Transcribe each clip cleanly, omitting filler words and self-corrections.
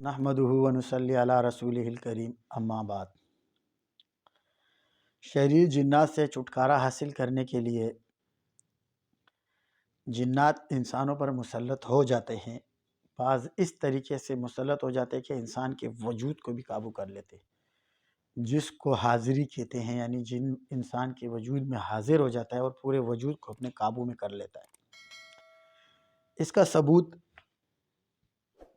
نحمدہ و نصلی علی رسولہ الکریم، اما بعد۔ شریر جنات سے چھٹکارا حاصل کرنے کے لیے جنات انسانوں پر مسلط ہو جاتے ہیں۔ بعض اس طریقے سے مسلط ہو جاتے ہیں کہ انسان کے وجود کو بھی قابو کر لیتے ہیں، جس کو حاضری کہتے ہیں، یعنی جن انسان کے وجود میں حاضر ہو جاتا ہے اور پورے وجود کو اپنے قابو میں کر لیتا ہے۔ اس کا ثبوت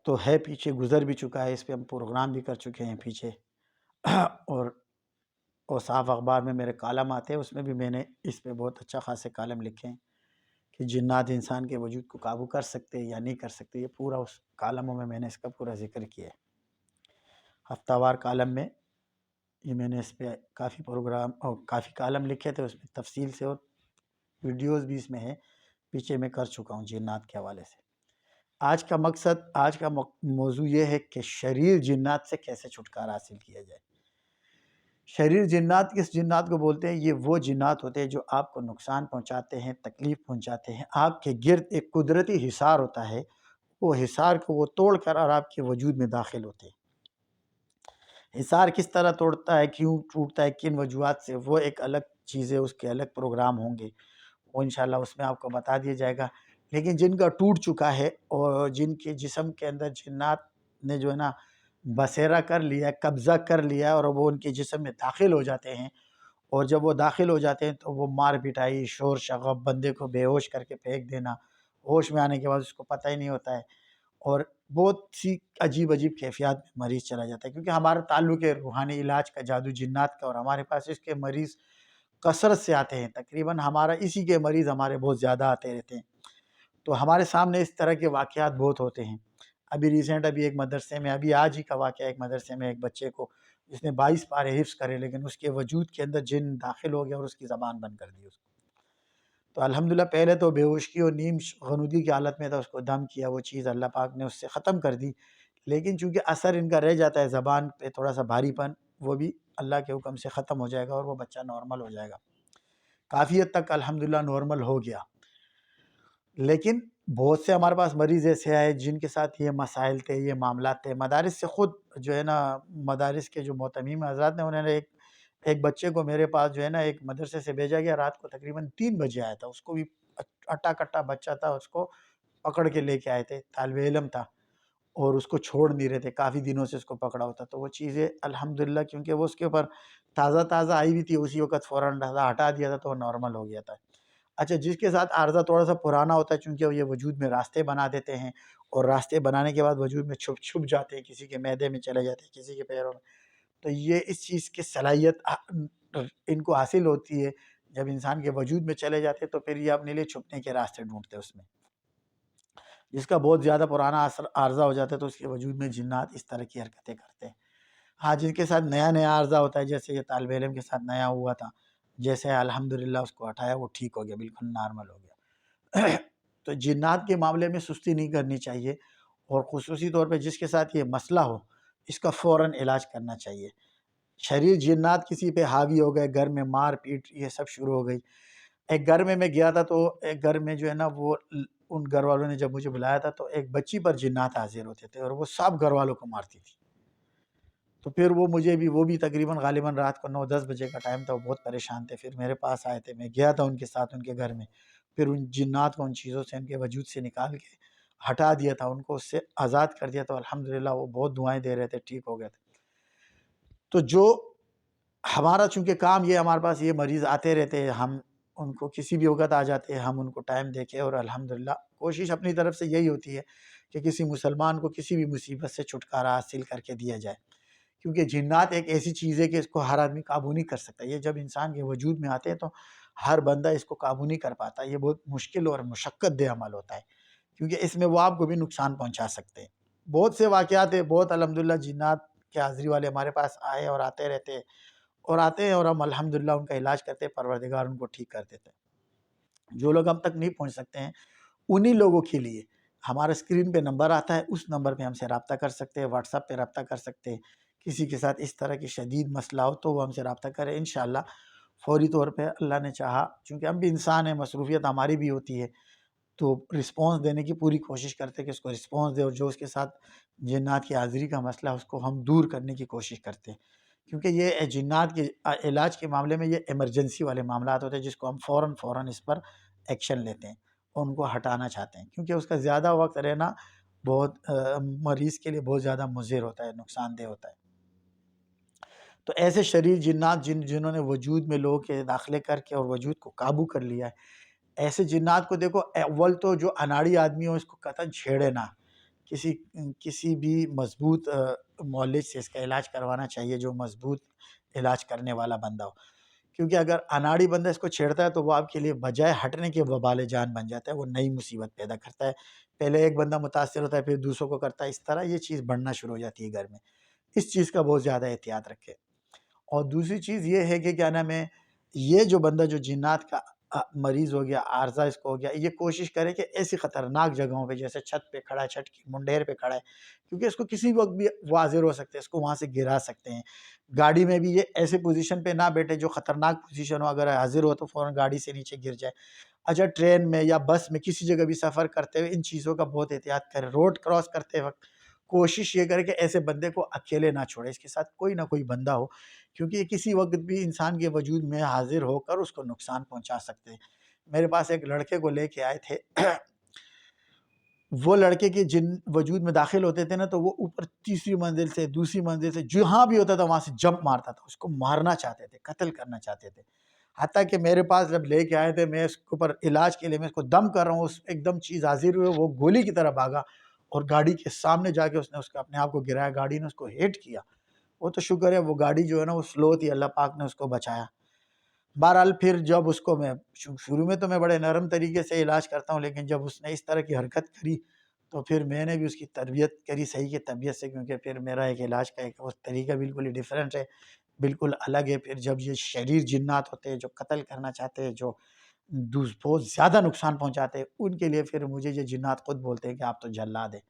تو ہے، پیچھے گزر بھی چکا ہے، اس پہ ہم پروگرام بھی کر چکے ہیں پیچھے، اور صاف اخبار میں میرے کالم آتے ہیں، اس میں بھی میں نے اس پہ بہت اچھا خاصے کالم لکھے ہیں کہ جنات انسان کے وجود کو قابو کر سکتے یا نہیں کر سکتے۔ یہ پورا اس کالموں میں نے اس کا پورا ذکر کیا ہے۔ ہفتہ وار کالم میں یہ میں نے اس پہ کافی پروگرام اور کافی کالم لکھے تھے، اس میں تفصیل سے، اور ویڈیوز بھی اس میں ہے، پیچھے میں کر چکا ہوں جنات کے حوالے سے۔ آج کا مقصد، آج کا موضوع یہ ہے کہ شریر جنات سے کیسے چھٹکارا حاصل کیا جائے۔ شریر جنات کس جنات کو بولتے ہیں؟ یہ وہ جنات ہوتے ہیں جو آپ کو نقصان پہنچاتے ہیں، تکلیف پہنچاتے ہیں۔ آپ کے گرد ایک قدرتی حصار ہوتا ہے، وہ حصار کو وہ توڑ کر اور آپ کے وجود میں داخل ہوتے ہیں۔ حصار کس طرح توڑتا ہے، کیوں ٹوٹتا ہے، کن وجوہات سے، وہ ایک الگ چیز ہے، اس کے الگ پروگرام ہوں گے، وہ انشاءاللہ اس میں آپ کو بتا دیا جائے گا۔ لیکن جن کا ٹوٹ چکا ہے اور جن کے جسم کے اندر جنات نے جو ہے نا بسیرا کر لیا، قبضہ کر لیا، اور وہ ان کے جسم میں داخل ہو جاتے ہیں، اور جب وہ داخل ہو جاتے ہیں تو وہ مار پٹائی، شور شغب، بندے کو بے ہوش کر کے پھینک دینا، ہوش میں آنے کے بعد اس کو پتہ ہی نہیں ہوتا ہے، اور بہت سی عجیب عجیب کیفیات میں مریض چلا جاتا ہے، کیونکہ ہمارا تعلق ہے روحانی علاج کا، جادو جنات کا، اور ہمارے پاس اس کے مریض کثرت سے آتے ہیں، تقریباً ہمارا اسی کے مریض ہمارے بہت زیادہ آتے رہتے ہیں۔ تو ہمارے سامنے اس طرح کے واقعات بہت ہوتے ہیں۔ ابھی ایک مدرسے میں، ابھی آج ہی کا واقعہ، ایک مدرسے میں ایک بچے کو، جس نے 22 پارے حفظ کرے، لیکن اس کے وجود کے اندر جن داخل ہو گیا اور اس کی زبان بند کر دی اس کو۔ تو الحمدللہ پہلے تو بے ہوشی اور نیم غنودی کی حالت میں تھا، اس کو دم کیا، وہ چیز اللہ پاک نے اس سے ختم کر دی، لیکن چونکہ اثر ان کا رہ جاتا ہے زبان پہ، تھوڑا سا بھاری پن، وہ بھی اللہ کے حکم سے ختم ہو جائے گا اور وہ بچہ نارمل ہو جائے گا۔ کافی حد تک الحمدللہ نارمل ہو گیا، لیکن بہت سے ہمارے پاس مریض ایسے آئے جن کے ساتھ یہ مسائل تھے، یہ معاملات تھے۔ مدارس سے خود جو ہے نا، مدارس کے جو معتمین حضرات نے، انہوں نے ایک بچے کو میرے پاس جو ہے نا ایک مدرسے سے بھیجا گیا، رات کو تقریباً 3 بجے آیا تھا، اس کو بھی اٹا کٹا بچہ تھا، اس کو پکڑ کے لے کے آئے تھے، طالب علم تھا، اور اس کو چھوڑ نہیں رہے تھے، کافی دنوں سے اس کو پکڑا ہوتا۔ تو وہ چیزیں الحمدللہ، کیونکہ وہ اس کے اوپر تازہ تازہ آئی ہوئی تھی، اسی وقت فوراً ہٹا دیا تھا تو وہ نارمل ہو گیا تھا۔ اچھا، جس کے ساتھ عارضہ تھوڑا سا پرانا ہوتا ہے، چونکہ یہ وجود میں راستے بنا دیتے ہیں، اور راستے بنانے کے بعد وجود میں چھپ جاتے ہیں، کسی کے معدے میں چلے جاتے ہیں، کسی کے پیروں میں، تو یہ اس چیز کی صلاحیت ان کو حاصل ہوتی ہے، جب انسان کے وجود میں چلے جاتے ہیں تو پھر یہ اپنے لیے چھپنے کے راستے ڈھونڈتے ہیں اس میں۔ جس کا بہت زیادہ پرانا عارضہ ہو جاتا ہے تو اس کے وجود میں جنات اس طرح کی حرکتیں کرتے ہیں۔ ہاں، جن کے ساتھ نیا عارضہ ہوتا ہے، جیسے یہ طالب علم کے ساتھ نیا ہوا تھا، جیسے الحمدللہ اس کو ہٹایا، وہ ٹھیک ہو گیا، بالکل نارمل ہو گیا۔ تو جنات کے معاملے میں سستی نہیں کرنی چاہیے، اور خصوصی طور پہ جس کے ساتھ یہ مسئلہ ہو، اس کا فوراً علاج کرنا چاہیے۔ شریر جنات کسی پہ حاوی ہو گئے، گھر میں مار پیٹ یہ سب شروع ہو گئی۔ ایک گھر میں گیا تھا، تو ایک گھر میں جو ہے نا، وہ ان گھر والوں نے جب مجھے بلایا تھا تو ایک بچی پر جنات حاضر ہوتے تھے، اور وہ سب گھر والوں کو مارتی تھی۔ تو پھر وہ بھی تقریباً غالباً رات کو 9-10 بجے کا ٹائم تھا، وہ بہت پریشان تھے، پھر میرے پاس آئے تھے، میں گیا تھا ان کے ساتھ ان کے گھر میں، پھر ان جنات کو، ان چیزوں سے، ان کے وجود سے نکال کے ہٹا دیا تھا، ان کو اس سے آزاد کر دیا، تو الحمدللہ وہ بہت دعائیں دے رہے تھے، ٹھیک ہو گئے تھے۔ تو جو ہمارا چونکہ کام یہ، ہمارے پاس یہ مریض آتے رہتے ہیں، ہم ان کو کسی بھی وقت آ جاتے ہیں، ہم ان کو ٹائم دے کے، اور الحمدللہ کوشش اپنی طرف سے یہی ہوتی ہے کہ کسی مسلمان کو کسی بھی مصیبت سے چھٹکارا حاصل کر کے دیا جائے، کیونکہ جنات ایک ایسی چیز ہے کہ اس کو ہر آدمی قابو نہیں کر سکتا۔ یہ جب انسان کے وجود میں آتے ہیں تو ہر بندہ اس کو قابو نہیں کر پاتا، یہ بہت مشکل اور مشقت دہ عمل ہوتا ہے، کیونکہ اس میں وہ آپ کو بھی نقصان پہنچا سکتے ہیں۔ بہت سے واقعات ہیں، بہت الحمدللہ جنات کے حاضری والے ہمارے پاس آئے اور آتے رہتے ہیں، اور ہم الحمدللہ ان کا علاج کرتے ہیں، پروردگار ان کو ٹھیک کر دیتے ہیں۔ جو لوگ ہم تک نہیں پہنچ سکتے ہیں، انہی لوگوں کے لیے ہمارا اسکرین پہ نمبر آتا ہے، اس نمبر پہ ہم سے رابطہ کر سکتے ہیں، واٹس ایپ پہ رابطہ کر سکتے ہیں، کسی کے ساتھ اس طرح کی شدید مسئلہ ہو تو وہ ہم سے رابطہ کرے، انشاءاللہ فوری طور پہ اللہ نے چاہا، چونکہ ہم بھی انسان ہیں، مصروفیت ہماری بھی ہوتی ہے، تو رسپانس دینے کی پوری کوشش کرتے ہیں کہ اس کو رسپانس دے، اور جو اس کے ساتھ جنات کی حاضری کا مسئلہ ہے اس کو ہم دور کرنے کی کوشش کرتے ہیں، کیونکہ یہ جنات کے علاج کے معاملے میں یہ ایمرجنسی والے معاملات ہوتے ہیں جس کو ہم فوراً اس پر ایکشن لیتے ہیں اور ان کو ہٹانا چاہتے ہیں، کیونکہ اس کا زیادہ وقت رہنا بہت مریض کے لیے بہت زیادہ مضر ہوتا ہے، نقصان دہ ہوتا ہے۔ تو ایسے شریر جنات جنہوں نے وجود میں لوگوں کے داخلے کر کے اور وجود کو قابو کر لیا ہے، ایسے جنات کو دیکھو، اول تو جو اناڑی آدمی ہو اس کو قطعاً چھیڑے نہ، کسی بھی مضبوط معالج سے اس کا علاج کروانا چاہیے، جو مضبوط علاج کرنے والا بندہ ہو، کیونکہ اگر اناڑی بندہ اس کو چھیڑتا ہے تو وہ آپ کے لیے بجائے ہٹنے کے وبال جان بن جاتا ہے، وہ نئی مصیبت پیدا کرتا ہے، پہلے ایک بندہ متاثر ہوتا ہے پھر دوسروں کو کرتا ہے، اس طرح یہ چیز بڑھنا شروع ہو جاتی ہے گھر میں، اس چیز کا بہت زیادہ احتیاط رکھے۔ اور دوسری چیز یہ ہے کہ کیا نام ہے، یہ جو بندہ جو جنات کا مریض ہو گیا، عارضہ اس کو ہو گیا، یہ کوشش کرے کہ ایسی خطرناک جگہوں پہ جیسے چھت پہ کھڑا ہے، چھت کی منڈیر پہ کھڑا ہے، کیونکہ اس کو کسی وقت بھی وہ حاضر ہو سکتے ہیں، اس کو وہاں سے گرا سکتے ہیں۔ گاڑی میں بھی یہ ایسے پوزیشن پہ نہ بیٹھے جو خطرناک پوزیشن ہو، اگر حاضر ہو تو فوراً گاڑی سے نیچے گر جائے۔ اچھا، ٹرین میں یا بس میں کسی جگہ بھی سفر کرتے ہوئے ان چیزوں کا بہت احتیاط کرے۔ روڈ کراس کرتے وقت کوشش یہ کرے کہ ایسے بندے کو اکیلے نہ چھوڑے، اس کے ساتھ کوئی نہ کوئی بندہ ہو، کیونکہ یہ کسی وقت بھی انسان کے وجود میں حاضر ہو کر اس کو نقصان پہنچا سکتے ہیں۔ میرے پاس ایک لڑکے کو لے کے آئے تھے، وہ لڑکے کے جن وجود میں داخل ہوتے تھے نا تو وہ اوپر تیسری منزل سے، دوسری منزل سے، جہاں بھی ہوتا تھا وہاں سے جمپ مارتا تھا، اس کو مارنا چاہتے تھے، قتل کرنا چاہتے تھے۔ حتیٰ کہ میرے پاس جب لے کے آئے تھے، میں اس کے اوپر علاج کے لیے میں اس کو دم کر رہا ہوں، اس ایک دم چیز حاضر ہوئے، وہ گولی کی طرح بھاگا اور گاڑی کے سامنے جا کے اس نے اپنے آپ کو گرایا، گاڑی نے اس کو ہٹ کیا۔ وہ تو شکر ہے وہ گاڑی جو ہے نا وہ سلو تھی، اللہ پاک نے اس کو بچایا۔ بہرحال پھر جب اس کو میں شروع میں تو میں بڑے نرم طریقے سے علاج کرتا ہوں، لیکن جب اس نے اس طرح کی حرکت کری تو پھر میں نے بھی اس کی تربیت کری صحیح کی طبیعت سے، کیونکہ پھر میرا ایک علاج کا ایک طریقہ بالکل ہی ڈیفرنٹ ہے، بالکل الگ ہے۔ پھر جب یہ شریر جنات ہوتے ہیں جو قتل کرنا چاہتے ہیں، جو بہت زیادہ نقصان پہنچاتے ہیں، ان کے لیے پھر مجھے یہ جنات خود بولتے ہیں کہ آپ تو جلاد ہیں۔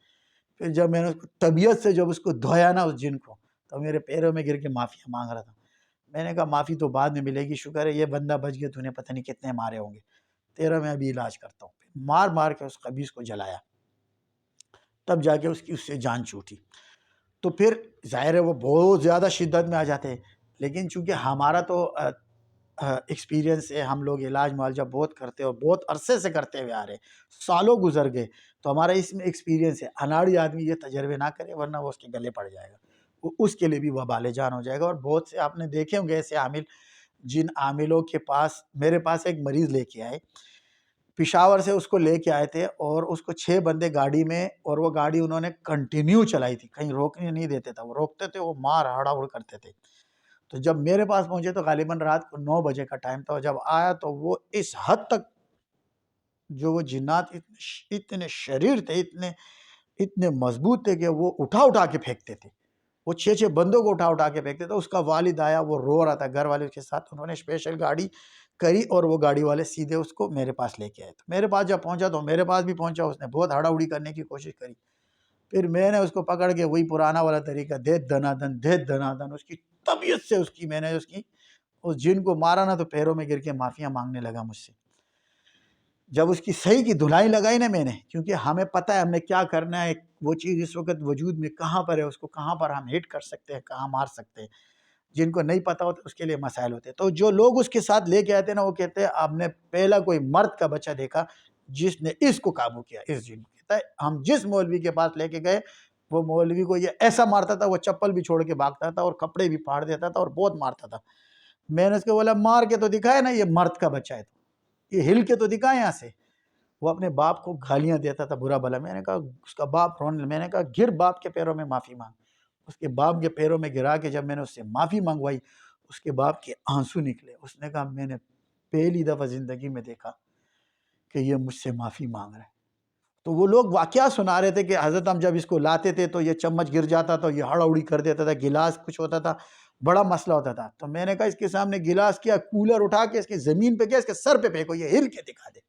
پھر جب میں نے اس کو طبیعت سے جب اس کو دھویا نا اس جن کو، تو میرے پیروں میں گر کے معافی مانگ رہا تھا۔ میں نے کہا معافی تو بعد میں ملے گی، شکر ہے یہ بندہ بچ گیا، تو نے پتہ نہیں کتنے مارے ہوں گے، تیرا میں ابھی علاج کرتا ہوں۔ مار مار کے اس خبیث کو جلایا، تب جا کے اس سے جان چھوٹی۔ تو پھر ظاہر ہے وہ بہت زیادہ شدت میں آ جاتے ہیں، لیکن چونکہ ہمارا تو ایکسپیرینس ہے، ہم لوگ علاج معالجہ بہت کرتے ہیں اور بہت عرصے سے کرتے ہوئے آ رہے ہیں، سالوں گزر گئے، تو ہمارا اس میں ایکسپیرینس ہے۔ اناڑی آدمی یہ تجربے نہ کرے ورنہ وہ اس کے گلے پڑ جائے گا، وہ اس کے لیے بھی وبال جان ہو جائے گا۔ اور بہت سے آپ نے دیکھے ہوں گے ایسے عامل، جن عاملوں کے پاس، میرے پاس ایک مریض لے کے آئے پشاور سے، اس کو لے کے آئے تھے اور اس کو 6 بندے گاڑی میں، اور وہ گاڑی انہوں نے کنٹینیو چلائی تھی، کہیں روکنے نہیں دیتے تھے، وہ روکتے تھے وہ مار ہڑا ہڑ کرتے تھے۔ تو جب میرے پاس پہنچے تو غالباً رات کو 9 بجے کا ٹائم تھا، اور جب آیا تو وہ اس حد تک جو وہ جنات اتنے شریر تھے، اتنے مضبوط تھے کہ وہ اٹھا کے پھینکتے تھے، وہ 6 بندوں کو اٹھا کے پھینکتے تھے۔ اس کا والد آیا، وہ رو رہا تھا، گھر والے کے ساتھ، انہوں نے اسپیشل گاڑی کری اور وہ گاڑی والے سیدھے اس کو میرے پاس لے کے آئے۔ تو میرے پاس جب پہنچا تو میرے پاس بھی پہنچا، اس نے بہت ہڑا اڑی کرنے کی کوشش کری، پھر میں نے اس کو پکڑ کے وہی پرانا والا طریقہ، دے دنا دن اس کی طبیعت سے میں نے اس جن کو مارا نا تو پیروں میں گر کے معافیاں مانگنے لگا مجھ سے۔ جب اس کی صحیح کی دھلائی لگائی نا میں نے، کیونکہ ہمیں پتہ ہے ہم نے کیا کرنا ہے، وہ چیز اس وقت وجود میں کہاں پر ہے، اس کو کہاں پر ہم ہٹ کر سکتے ہیں، کہاں مار سکتے ہیں، جن کو نہیں پتہ ہوتا اس کے لیے مسائل ہوتے ہیں۔ تو جو لوگ اس کے ساتھ لے کے آتے ہیں نا، وہ کہتے ہیں آپ نے پہلا کوئی مرد کا بچہ دیکھا جس نے اس کو قابو کیا، اس جن کو۔ کہتا ہے ہم جس مولوی کے پاس لے کے گئے، وہ مولوی کو یہ ایسا مارتا تھا، وہ چپل بھی چھوڑ کے بھاگتا تھا اور کپڑے بھی پھاڑ دیتا تھا اور بہت مارتا تھا۔ میں نے اس کو بولا مار کے تو دکھائے نا، یہ مرد کا بچہ ہے، تو یہ ہل کے تو دکھائے یہاں سے۔ وہ اپنے باپ کو گالیاں دیتا تھا برا بھلا۔ میں نے کہا اس کا باپ رونے، میں نے کہا گر باپ کے پیروں میں معافی مانگ۔ اس کے باپ کے پیروں میں گرا کے جب میں نے اس سے معافی منگوائی، اس کے باپ کے آنسو نکلے۔ اس نے کہا میں نے پہلی دفعہ زندگی میں دیکھا کہ یہ مجھ سے معافی مانگ رہے ہیں۔ تو وہ لوگ واقعہ سنا رہے تھے کہ حضرت ہم جب اس کو لاتے تھے تو یہ چمچ گر جاتا تو یہ ہڑا اڑی کر دیتا تھا، گلاس کچھ ہوتا تھا، بڑا مسئلہ ہوتا تھا۔ تو میں نے کہا اس کے سامنے گلاس کیا، کولر اٹھا کے اس کے زمین پہ کیا، اس کے سر پہ پھینکو، یہ ہل کے دکھا دے۔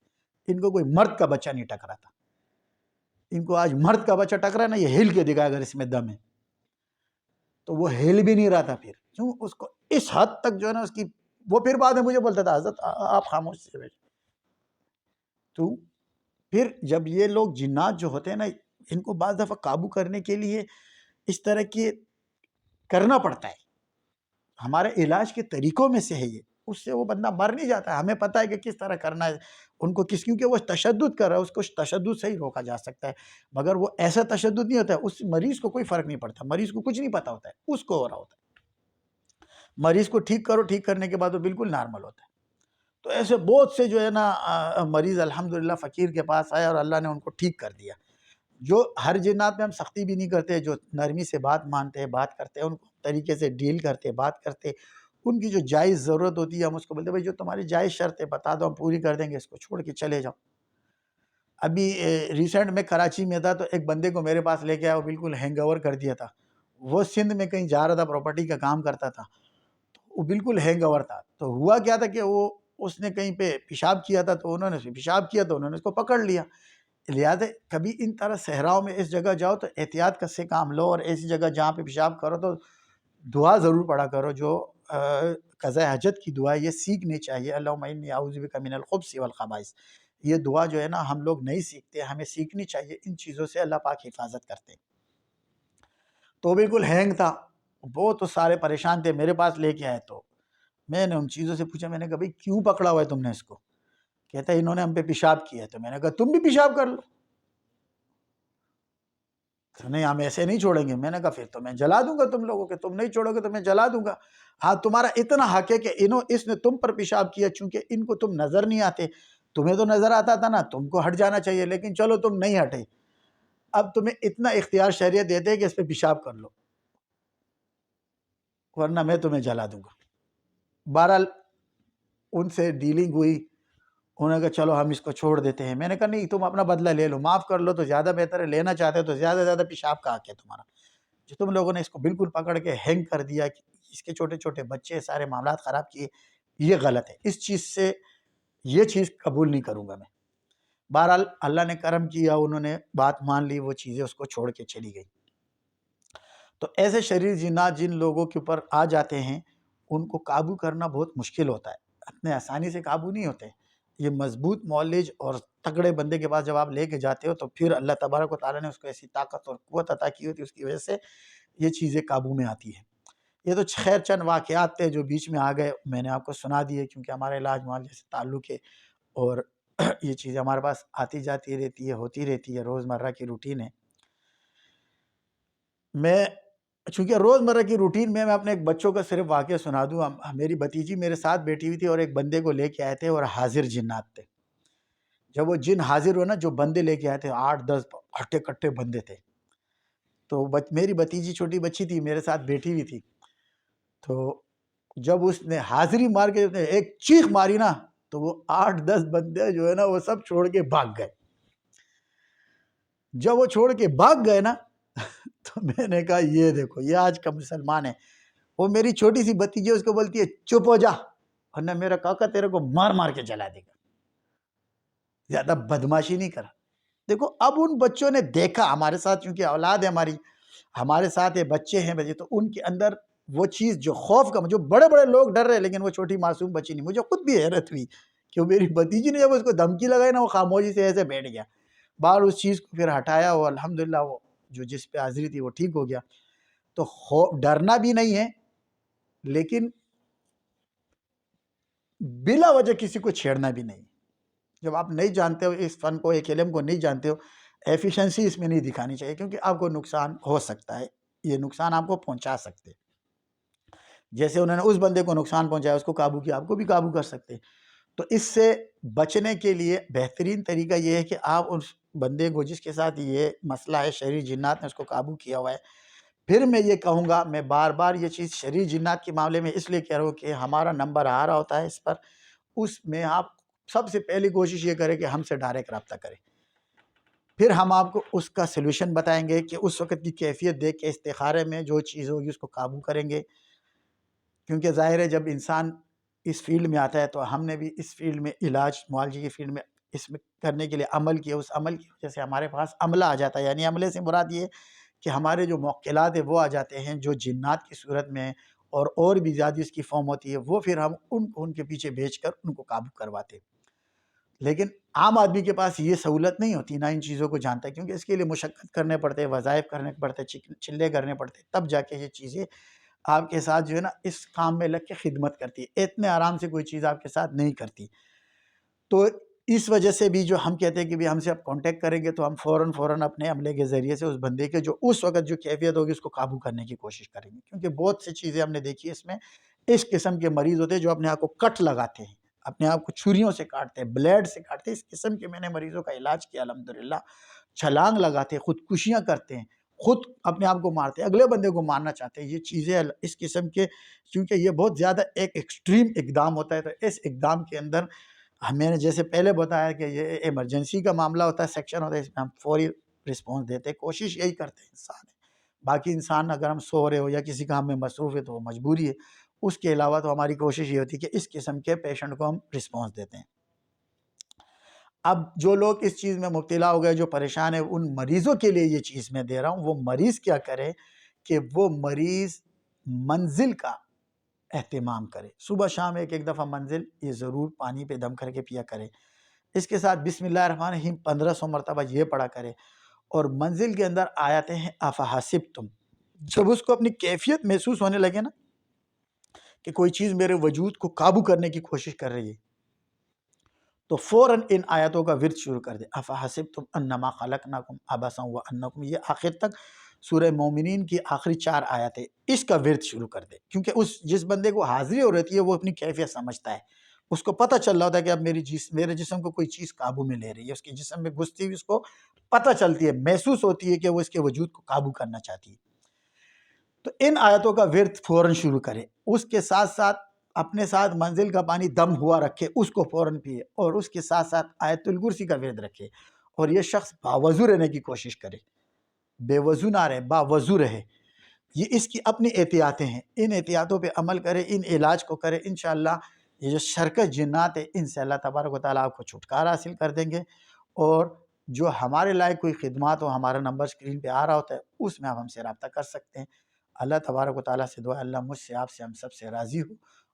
ان کو کوئی مرد کا بچہ نہیں ٹکرا تھا، ان کو آج مرد کا بچہ ٹکرا نا، یہ ہل کے دکھائے اگر اس میں دم ہے۔ تو وہ ہل بھی نہیں رہا تھا پھر، کیوں اس کو اس حد تک جو ہے نا اس کی، وہ پھر بعد میں مجھے بولتا تھا حضرت آپ خاموش سے بیٹھے. تو پھر جب یہ لوگ جنات جو ہوتے ہیں نا، ان کو بعض دفعہ قابو کرنے کے لیے اس طرح کی کرنا پڑتا ہے. ہمارے علاج کے طریقوں میں سے ہے یہ، اس سے وہ بندہ مر نہیں جاتا ہے. ہمیں پتہ ہے کہ کس طرح کرنا ہے ان کو، کیونکہ وہ تشدد کر رہا ہے، اس کو تشدد سے ہی روکا جا سکتا ہے. مگر وہ ایسا تشدد نہیں ہوتا ہے، اس مریض کو کوئی فرق نہیں پڑتا، مریض کو کچھ نہیں پتا ہوتا ہے، اس کو ہو رہا ہوتا ہے. مریض کو ٹھیک کرو، ٹھیک کرنے کے بعد وہ بالکل نارمل ہوتا ہے. تو ایسے بہت سے جو ہے نا مریض الحمدللہ فقیر کے پاس آئے اور اللہ نے ان کو ٹھیک کر دیا. جو ہر جنات میں ہم سختی بھی نہیں کرتے، جو نرمی سے بات مانتے ہیں، بات کرتے ہیں، ان کو طریقے سے ڈیل کرتے، بات کرتے، ان کی جو جائز ضرورت ہوتی ہے ہم اس کو بولتے ہیں بھائی جو تمہاری جائز شرط ہے بتا دو، ہم پوری کر دیں گے، اس کو چھوڑ کے چلے جاؤ. ابھی ریسنٹ میں کراچی میں تھا تو ایک بندے کو میرے پاس لے کے آیا، وہ بالکل ہینگ اوور کر دیا تھا. وہ سندھ میں کہیں جا رہا تھا، پراپرٹی کا کام کرتا تھا، وہ بالکل ہینگ اوور تھا. تو ہوا کیا تھا کہ اس نے کہیں پہ پیشاب کیا تھا، تو انہوں نے پیشاب کیا تو انہوں نے اس کو پکڑ لیا. لہٰذا کبھی ان طرح صحراؤں میں اس جگہ جاؤ تو احتیاط کا سے کام لو، اور ایسی جگہ جہاں پہ پیشاب کرو تو دعا ضرور پڑھا کرو. جو قضاء حاجت کی دعا یہ سیکھنی چاہیے، اللہم انی اعوذ بک من الخبث والخبائث. یہ دعا جو ہے نا ہم لوگ نہیں سیکھتے، ہمیں سیکھنی چاہیے. ان چیزوں سے اللہ پاک حفاظت کرتے ہیں. تو بالکل ہینگ تھا، وہ تو سارے پریشان تھے، میرے پاس لے کے آئے. تو میں نے ان چیزوں سے پوچھا، میں نے کہا بھائی کیوں پکڑا ہوا ہے تم نے اس کو؟ کہتا ہے انہوں نے ہم پہ پیشاب کیا ہے. تو میں نے کہا تم بھی پیشاب کر لو. نہیں ہم ایسے نہیں چھوڑیں گے. میں نے کہا پھر تو میں جلا دوں گا تم لوگوں کے، تم نہیں چھوڑو گے تو میں جلا دوں گا. ہاں تمہارا اتنا حق ہے کہ اس نے تم پر پیشاب کیا، چونکہ ان کو تم نظر نہیں آتے، تمہیں تو نظر آتا تھا نا، تم کو ہٹ جانا چاہیے، لیکن چلو تم نہیں ہٹے، اب تمہیں اتنا اختیار شریعت دیتے کہ اس پہ پیشاب کر لو، ورنہ میں تمہیں جلا دوں گا. بہرحال ان سے ڈیلنگ ہوئی، انہوں نے کہا چلو ہم اس کو چھوڑ دیتے ہیں. میں نے کہا نہیں، تم اپنا بدلہ لے لو، معاف کر لو تو زیادہ بہتر ہے. لینا چاہتے ہو تو زیادہ زیادہ پیشاب کا حق ہے تمہارا. جو تم لوگوں نے اس کو بالکل پکڑ کے ہینگ کر دیا، اس کے چھوٹے چھوٹے بچے، سارے معاملات خراب کیے، یہ غلط ہے. اس چیز سے یہ چیز قبول نہیں کروں گا میں. بہرحال اللہ نے کرم کیا، انہوں نے بات مان لی، وہ چیزیں اس کو چھوڑ کے چلی گئی. تو ایسے شریر جنات جن لوگوں کے اوپر آ جاتے ہیں ان کو قابو کرنا بہت مشکل ہوتا ہے، اتنے آسانی سے قابو نہیں ہوتے. یہ مضبوط معالج اور تگڑے بندے کے پاس جب آپ لے کے جاتے ہو تو پھر اللہ تبارک و تعالیٰ نے اس کو ایسی طاقت اور قوت عطا کی ہوتی ہے، اس کی وجہ سے یہ چیزیں قابو میں آتی ہیں. یہ تو خیر چند واقعات تھے جو بیچ میں آ گئے، میں نے آپ کو سنا دیے، کیونکہ ہمارے علاج معالجے سے تعلق ہے اور یہ چیزیں ہمارے پاس آتی جاتی رہتی ہے، ہوتی رہتی ہے، روزمرہ کی روٹین ہے. میں چونکہ روزمرہ کی روٹین میں اپنے ایک بچوں کا صرف واقعہ سنا دوں. میری بھتیجی میرے ساتھ بیٹھی ہوئی تھی اور ایک بندے کو لے کے آئے تھے اور حاضر جنات تھے. جب وہ جن حاضر ہو نا، جو بندے لے کے آئے تھے 8-10 ہٹے کٹے بندے تھے. تو میری بھتیجی چھوٹی بچی تھی، میرے ساتھ بیٹھی ہوئی تھی. تو جب اس نے حاضری مار کے ایک چیخ ماری نا، تو وہ 8-10 بندے جو ہے نا وہ سب چھوڑ کے بھاگ گئے. جب وہ چھوڑ کے بھاگ گئے نا تو میں نے کہا یہ دیکھو یہ آج کا مسلمان ہے. وہ میری چھوٹی سی بھتیجی اس کو بولتی ہے چپ ہو جا، ورنہ میرا کاکا تیرے کو مار مار کے جلا دے گا، زیادہ بدماشی نہیں کرا. دیکھو اب ان بچوں نے دیکھا ہمارے ساتھ، چونکہ اولاد ہے ہمارے ساتھ ہے، بچے ہیں بچے، تو ان کے اندر وہ چیز جو خوف کا، جو بڑے بڑے لوگ ڈر رہے لیکن وہ چھوٹی معصوم بچی نہیں. مجھے خود بھی حیرت ہوئی کہ میری بھتیجی نے جب اس کو دھمکی لگائی نا، وہ خاموشی سے ایسے بیٹھ گیا. باہر اس چیز کو پھر ہٹایا، وہ الحمدللہ وہ جو جس پہ حاضری تھی وہ ٹھیک ہو گیا. تو ڈرنا بھی نہیں ہے، لیکن بلا وجہ کسی کو چھیڑنا بھی نہیں. جب آپ نہیں جانتے ہو اس فن کو، ایک علم کو نہیں جانتے ہو، ایفیشنسی اس میں نہیں دکھانی چاہیے، کیونکہ آپ کو نقصان ہو سکتا ہے، یہ نقصان آپ کو پہنچا سکتے. جیسے انہوں نے اس بندے کو نقصان پہنچایا، اس کو قابو کیا، آپ کو بھی قابو کر سکتے. تو اس سے بچنے کے لیے بہترین طریقہ یہ ہے کہ آپ اس بندے کو جس کے ساتھ یہ مسئلہ ہے، شریر جنات نے اس کو قابو کیا ہوا ہے. پھر میں یہ کہوں گا، میں بار بار یہ چیز شریر جنات کے معاملے میں اس لیے کہہ رہا ہوں کہ ہمارا نمبر آ رہا ہوتا ہے اس پر، اس میں آپ سب سے پہلی کوشش یہ کریں کہ ہم سے ڈائریکٹ رابطہ کریں. پھر ہم آپ کو اس کا سلوشن بتائیں گے کہ اس وقت کی کیفیت دیکھ کے استخارے میں جو چیز ہوگی اس کو قابو کریں گے. کیونکہ ظاہر ہے جب انسان اس فیلڈ میں آتا ہے تو ہم نے بھی اس فیلڈ میں، علاج معالجے کی فیلڈ میں، اس میں کرنے کے لیے عمل کیا. اس عمل کی وجہ سے ہمارے پاس عملہ آ جاتا ہے. یعنی عملے سے مراد یہ کہ ہمارے جو موکلات ہیں وہ آ جاتے ہیں جو جنات کی صورت میں ہیں، اور بھی زیادہ اس کی فارم ہوتی ہے، وہ پھر ہم ان کے پیچھے بھیج کر ان کو قابو کرواتے ہیں۔ لیکن عام آدمی کے پاس یہ سہولت نہیں ہوتی، نہ ان چیزوں کو جانتا ہے، کیونکہ اس کے لیے مشقت کرنے پڑتے ہیں، وظائف کرنے پڑتے ہیں، چلے کرنے پڑتے ہیں، تب جا کے یہ چیزیں آپ کے ساتھ جو ہے نا اس کام میں لگ کے خدمت کرتی ہے۔ اتنے آرام سے کوئی چیز آپ کے ساتھ نہیں کرتی۔ تو اس وجہ سے بھی جو ہم کہتے ہیں کہ بھی ہم سے آپ کانٹیکٹ کریں گے تو ہم فوراً اپنے عملے کے ذریعے سے اس بندے کے جو اس وقت جو کیفیت ہوگی اس کو قابو کرنے کی کوشش کریں گے، کیونکہ بہت سی چیزیں ہم نے دیکھی ہے اس میں۔ اس قسم کے مریض ہوتے ہیں جو اپنے آپ کو کٹ لگاتے ہیں، اپنے آپ کو چھریوں سے کاٹتے ہیں، بلیڈ سے کاٹتے ہیں۔ اس قسم کے میں نے مریضوں کا علاج کیا الحمدللہ۔ چھلانگ لگاتے ہیں، خودکشیاں کرتے ہیں، خود اپنے آپ کو مارتے ہیں، اگلے بندے کو مارنا چاہتے ہیں۔ یہ چیزیں اس قسم کے، کیونکہ یہ بہت زیادہ ایک ایکسٹریم اقدام ہوتا ہے، تو اس اقدام کے اندر میں نے جیسے پہلے بتایا کہ یہ ایمرجنسی کا معاملہ ہوتا ہے، سیکشن ہوتا ہے، اس میں ہم فوری رسپانس دیتے ہیں، کوشش یہی کرتے ہیں انسان۔ باقی انسان اگر ہم سو رہے ہو یا کسی کام میں مصروف ہے تو وہ مجبوری ہے، اس کے علاوہ تو ہماری کوشش یہ ہوتی ہے کہ اس قسم کے پیشنٹ کو ہم رسپانس دیتے ہیں۔ اب جو لوگ اس چیز میں مبتلا ہو گئے، جو پریشان ہیں، ان مریضوں کے لیے یہ چیز میں دے رہا ہوں۔ وہ مریض کیا کرے کہ وہ مریض منزل کا اہتمام کرے، صبح شام ایک دفعہ منزل یہ ضرور پانی پہ دم کر کے پیا کرے، اس کے ساتھ بسم اللہ الرحمن الرحیم 1500 مرتبہ یہ پڑھا کرے، اور منزل کے اندر آیتیں ہیں افحسبتم۔ جب اس کو اپنی کیفیت محسوس ہونے لگے نا کہ کوئی چیز میرے وجود کو قابو کرنے کی کوشش کر رہی ہے، تو فوراً ان آیتوں کا ورد شروع کر دے۔ افحسبتم انما خلقناکم عبثا وانکم، یہ آخر تک سورہ مومنین کی آخری 4 آیتیں، اس کا ورد شروع کر دے، کیونکہ جس بندے کو حاضری ہو رہتی ہے وہ اپنی کیفیت سمجھتا ہے، اس کو پتہ چل رہا ہوتا ہے کہ اب میرے جسم کو کوئی چیز قابو میں لے رہی ہے، اس کے جسم میں گھستی ہوئی اس کو پتہ چلتی ہے، محسوس ہوتی ہے کہ وہ اس کے وجود کو قابو کرنا چاہتی ہے۔ تو ان آیتوں کا ورد فوراً شروع کرے، اس کے ساتھ ساتھ اپنے ساتھ منزل کا پانی دم ہوا رکھے، اس کو فوراً پیے، اور اس کے ساتھ ساتھ آیت الکرسی کا ورد رکھے، اور یہ شخص باوضو رہنے کی کوشش کرے، بے وضو نہ رہے، باوضو رہے۔ یہ اس کی اپنی احتیاطیں ہیں، ان احتیاطوں پہ عمل کرے، ان علاج کو کرے، انشاءاللہ یہ جو شرکت جنات ہے ان سے اللہ تبارک و تعالیٰ آپ کو چھٹکارا حاصل کر دیں گے، اور جو ہمارے لائق کوئی خدمات ہو، ہمارا نمبر اسکرین پہ آ رہا ہوتا ہے، اس میں آپ ہم سے رابطہ کر سکتے ہیں۔ اللہ تبارک و تعالیٰ سے دعا ہے اللہ مجھ سے، آپ سے، ہم سب سے راضی ہو،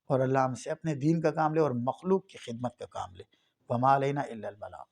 اور اللہ ہم سے اپنے دین کا کام لے اور مخلوق کی خدمت کا کام لے۔ وما علینا الا البلاغ۔